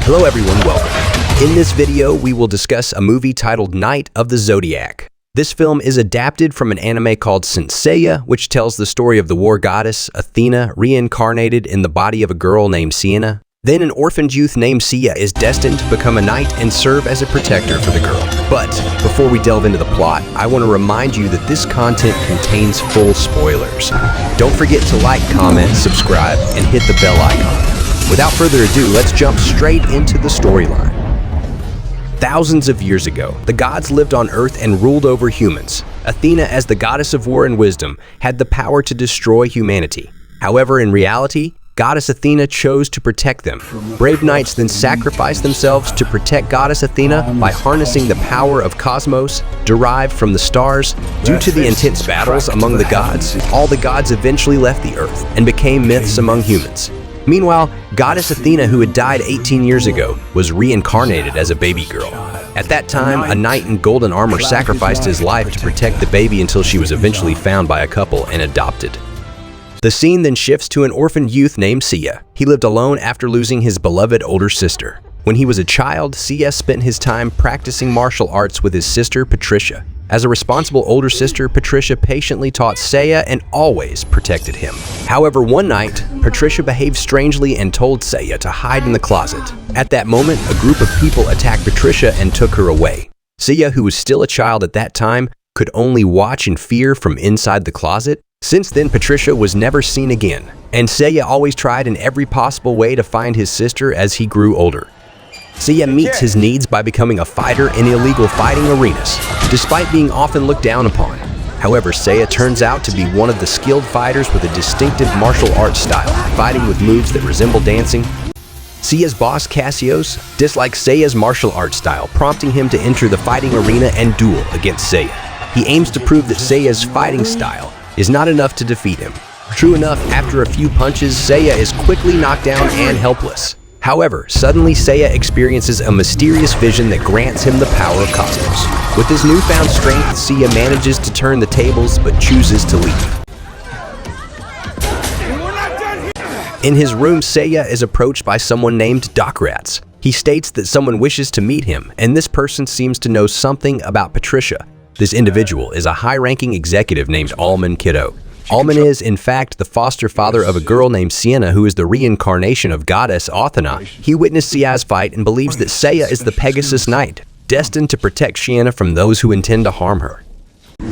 Hello everyone, welcome. In this video, we will discuss a movie titled Knight of the Zodiac. This film is adapted from an anime called Saintseiya, which tells the story of the war goddess Athena reincarnated in the body of a girl named Sienna. Then an orphaned youth named Seya is destined to become a knight and serve as a protector for the girl. But before we delve into the plot, I want to remind you that this content contains full spoilers. Don't forget to like, comment, subscribe, and hit the bell icon. Without further ado, let's jump straight into the storyline. Thousands of years ago, the gods lived on Earth and ruled over humans. Athena, as the goddess of war and wisdom, had the power to destroy humanity. However, in reality, Goddess Athena chose to protect them. Brave knights then sacrificed themselves to protect Goddess Athena by harnessing the power of cosmos derived from the stars. Due to the intense battles among the gods, all the gods eventually left the Earth and became myths among humans. Meanwhile, Goddess Athena, who had died 18 years ago, was reincarnated as a baby girl. At that time, a knight in golden armor sacrificed his life to protect the baby until she was eventually found by a couple and adopted. The scene then shifts to an orphaned youth named Seya. He lived alone after losing his beloved older sister. When he was a child, Seya spent his time practicing martial arts with his sister, Patricia. As a responsible older sister, Patricia patiently taught Seya and always protected him. However, one night, Patricia behaved strangely and told Seya to hide in the closet. At that moment, a group of people attacked Patricia and took her away. Seya, who was still a child at that time, could only watch in fear from inside the closet. Since then, Patricia was never seen again, and Seya always tried in every possible way to find his sister as he grew older. Seya meets his needs by becoming a fighter in illegal fighting arenas, despite being often looked down upon. However, Seya turns out to be one of the skilled fighters with a distinctive martial arts style, fighting with moves that resemble dancing. Seya's boss, Cassios, dislikes Seya's martial arts style, prompting him to enter the fighting arena and duel against Seya. He aims to prove that Seya's fighting style is not enough to defeat him. True enough, after a few punches, Seya is quickly knocked down and helpless. However, suddenly Seya experiences a mysterious vision that grants him the power of cosmos. With his newfound strength, Seya manages to turn the tables but chooses to leave. In his room, Seya is approached by someone named Docrats. He states that someone wishes to meet him, and this person seems to know something about Patricia. This individual is a high-ranking executive named Alman Kiddo. Alman is, in fact, the foster father of a girl named Sienna, who is the reincarnation of Goddess Athena. He witnessed Seya's fight and believes that Seya is the Pegasus Knight, destined to protect Sienna from those who intend to harm her.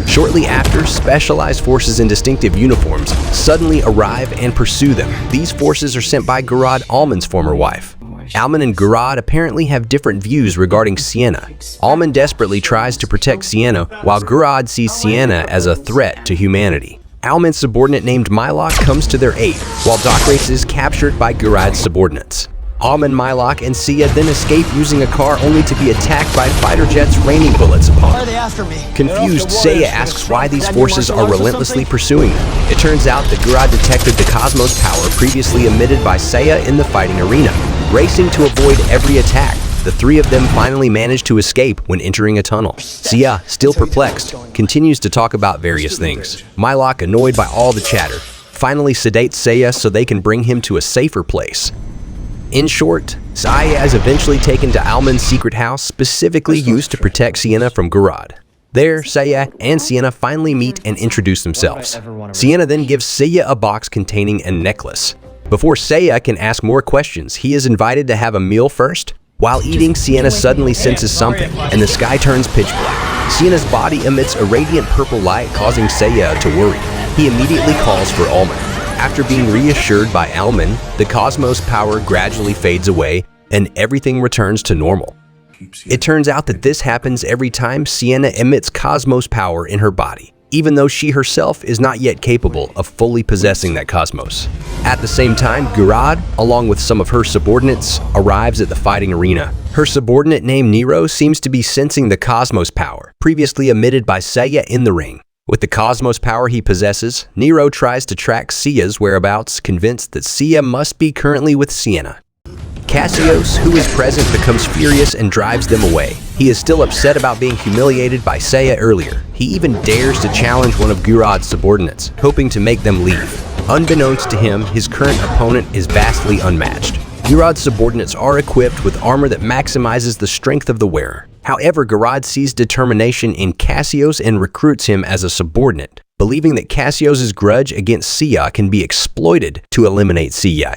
Shortly after, specialized forces in distinctive uniforms suddenly arrive and pursue them. These forces are sent by Gurad, Alman's former wife. Alman and Gurad apparently have different views regarding Sienna. Alman desperately tries to protect Sienna, while Gurad sees Sienna as a threat to humanity. Alman's subordinate named Mylok comes to their aid, while Docrats is captured by Gurad's subordinates. Alman, Mylok, and Seya then escape using a car only to be attacked by fighter jets raining bullets upon them. Why are they after me? Confused, Seya asks why these forces are relentlessly pursuing them. It turns out that Gurad detected the cosmos power previously emitted by Seya in the fighting arena. Racing to avoid every attack, the three of them finally manage to escape when entering a tunnel. Seya, still perplexed, continues to talk about various things. Mylok, annoyed by all the chatter, finally sedates Seya so they can bring him to a safer place. In short, Seya is eventually taken to Alman's secret house, specifically used to protect Sienna from Gurad. There, Seya and Sienna finally meet and introduce themselves. Sienna then gives Seya a box containing a necklace. Before Seya can ask more questions, he is invited to have a meal first. While eating, Sienna suddenly senses something, and the sky turns pitch black. Sienna's body emits a radiant purple light, causing Seya to worry. He immediately calls for Alman. After being reassured by Alman, the cosmos power gradually fades away, and everything returns to normal. It turns out that this happens every time Sienna emits cosmos power in her body, even though she herself is not yet capable of fully possessing that cosmos. At the same time, Gurad, along with some of her subordinates, arrives at the fighting arena. Her subordinate named Nero seems to be sensing the cosmos power, previously emitted by Seya in the ring. With the cosmos power he possesses, Nero tries to track Seya's whereabouts, convinced that Seya must be currently with Sienna. Cassios, who is present, becomes furious and drives them away. He is still upset about being humiliated by Seya earlier. He even dares to challenge one of Gurad's subordinates, hoping to make them leave. Unbeknownst to him, his current opponent is vastly unmatched. Gurad's subordinates are equipped with armor that maximizes the strength of the wearer. However, Gurad sees determination in Cassios and recruits him as a subordinate, believing that Cassios' grudge against Seya can be exploited to eliminate Seya.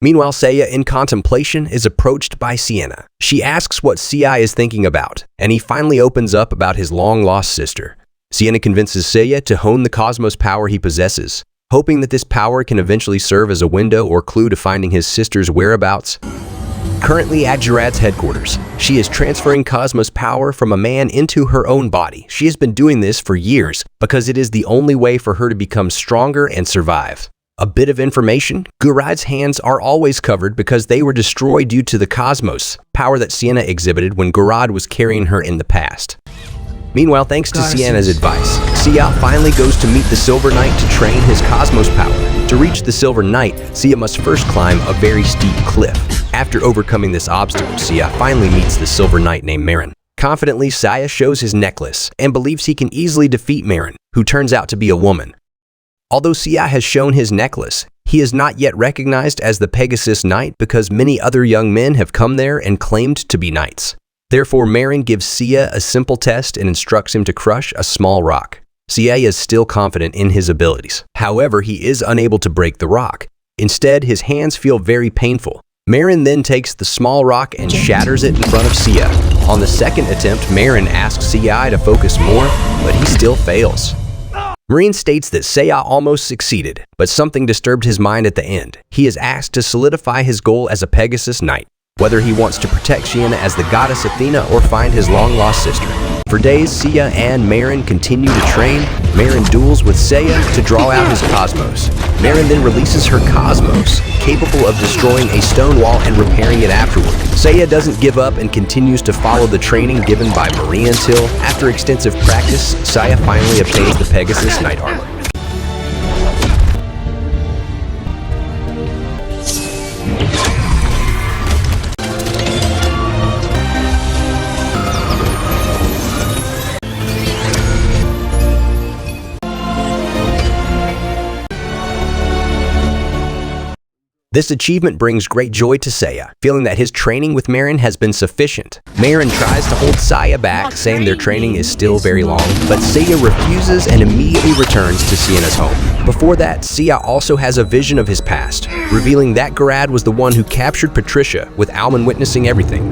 Meanwhile, Seya, in contemplation, is approached by Sienna. She asks what Seya is thinking about, and he finally opens up about his long-lost sister. Sienna convinces Seya to hone the cosmos power he possesses, hoping that this power can eventually serve as a window or clue to finding his sister's whereabouts. Currently at Gurad's headquarters, she is transferring cosmos power from a man into her own body. She has been doing this for years because it is the only way for her to become stronger and survive. A bit of information: Gurad's hands are always covered because they were destroyed due to the cosmos power that Sienna exhibited when Gurad was carrying her in the past. Meanwhile, thanks to Sienna's advice, Seya finally goes to meet the Silver Knight to train his cosmos power. To reach the Silver Knight, Seya must first climb a very steep cliff. After overcoming this obstacle, Seya finally meets the Silver Knight named Marin. Confidently, Seya shows his necklace and believes he can easily defeat Marin, who turns out to be a woman. Although Seya has shown his necklace, he is not yet recognized as the Pegasus Knight because many other young men have come there and claimed to be knights. Therefore, Marin gives Seya a simple test and instructs him to crush a small rock. Seya is still confident in his abilities. However, he is unable to break the rock. Instead, his hands feel very painful. Marin then takes the small rock and shatters it in front of Seya. On the second attempt, Marin asks Seya to focus more, but he still fails. Marin states that Seya almost succeeded, but something disturbed his mind at the end. He is asked to solidify his goal as a Pegasus Knight, whether he wants to protect Sienna as the Goddess Athena or find his long-lost sister. For days, Seya and Marin continue to train. Marin duels with Seya to draw out his cosmos. Marin then releases her cosmos, capable of destroying a stone wall and repairing it afterward. Seya doesn't give up and continues to follow the training given by Marin until, after extensive practice, Seya finally obtains the Pegasus Knight armor. This achievement brings great joy to Seya, feeling that his training with Marin has been sufficient. Marin tries to hold Seya back, saying their training is still very long, but Seya refuses and immediately returns to Sienna's home. Before that, Seya also has a vision of his past, revealing that Gurad was the one who captured Patricia, with Alman witnessing everything.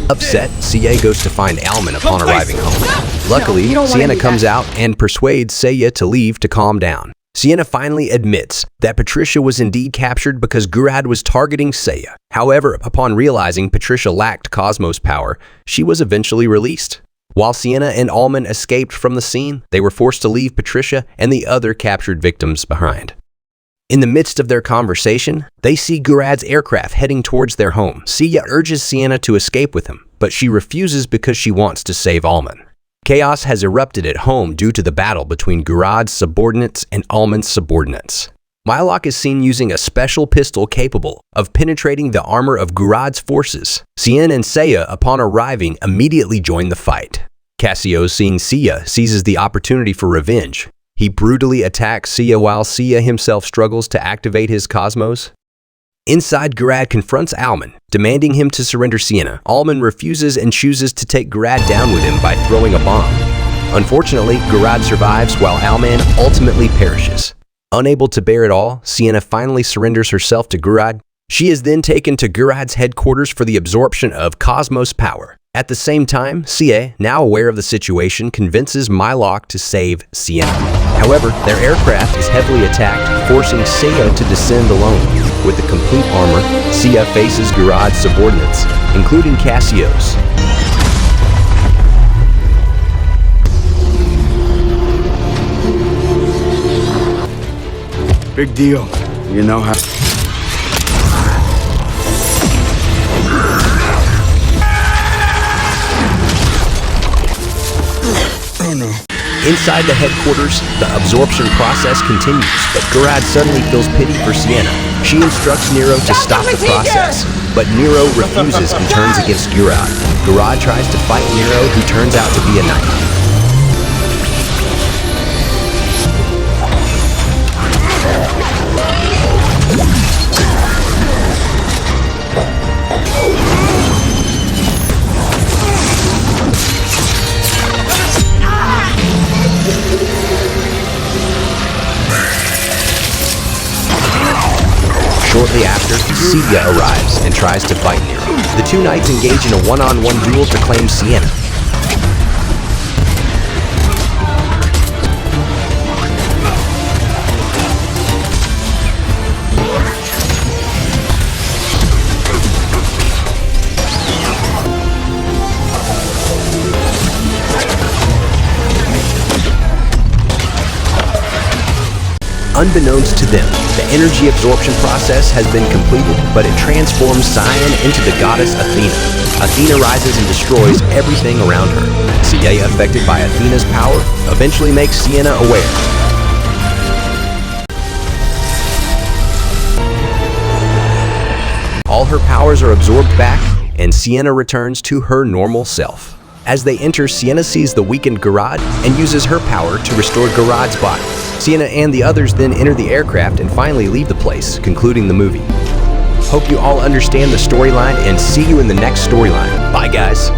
Upset, Seya goes to find Alman upon arriving home. Luckily, Sienna comes out and persuades Seya to leave to calm down. Sienna finally admits that Patricia was indeed captured because Gurad was targeting Seya. However, upon realizing Patricia lacked cosmos power, she was eventually released. While Sienna and Alman escaped from the scene, they were forced to leave Patricia and the other captured victims behind. In the midst of their conversation, they see Gurad's aircraft heading towards their home. Seya urges Sienna to escape with him, but she refuses because she wants to save Alman. Chaos has erupted at home due to the battle between Gurad's subordinates and Alman's subordinates. Mylok is seen using a special pistol capable of penetrating the armor of Gurad's forces. Sienna and Seya, upon arriving, immediately join the fight. Cassios, seeing Seya, seizes the opportunity for revenge. He brutally attacks Seya while Seya himself struggles to activate his cosmos. Inside, Gurad confronts Alman, demanding him to surrender Sienna. Alman refuses and chooses to take Gurad down with him by throwing a bomb. Unfortunately, Gurad survives while Alman ultimately perishes. Unable to bear it all, Sienna finally surrenders herself to Gurad. She is then taken to Gurad's headquarters for the absorption of cosmos power. At the same time, Seya, now aware of the situation, convinces Mylok to save Sienna. However, their aircraft is heavily attacked, forcing Seya to descend alone. With the complete armor, Seya faces Gurad's subordinates, including Cassios. Big deal. You know how... Oh no. Inside the headquarters, the absorption process continues, but Gurad suddenly feels pity for Sienna. She instructs Nero to stop the process, but Nero refuses and turns against Gurad. Gurad tries to fight Nero, who turns out to be a knight. Shortly after, Seya arrives and tries to fight Nero. The two knights engage in a one-on-one duel to claim Sienna. Unbeknownst to them, the energy absorption process has been completed, but it transforms Seiya into the goddess Athena. Athena rises and destroys everything around her. Seya, affected by Athena's power, eventually makes Sienna aware. All her powers are absorbed back, and Sienna returns to her normal self. As they enter, Sienna sees the weakened Garad and uses her power to restore Garad's body. Sienna and the others then enter the aircraft and finally leave the place, concluding the movie. Hope you all understand the storyline and see you in the next storyline. Bye, guys.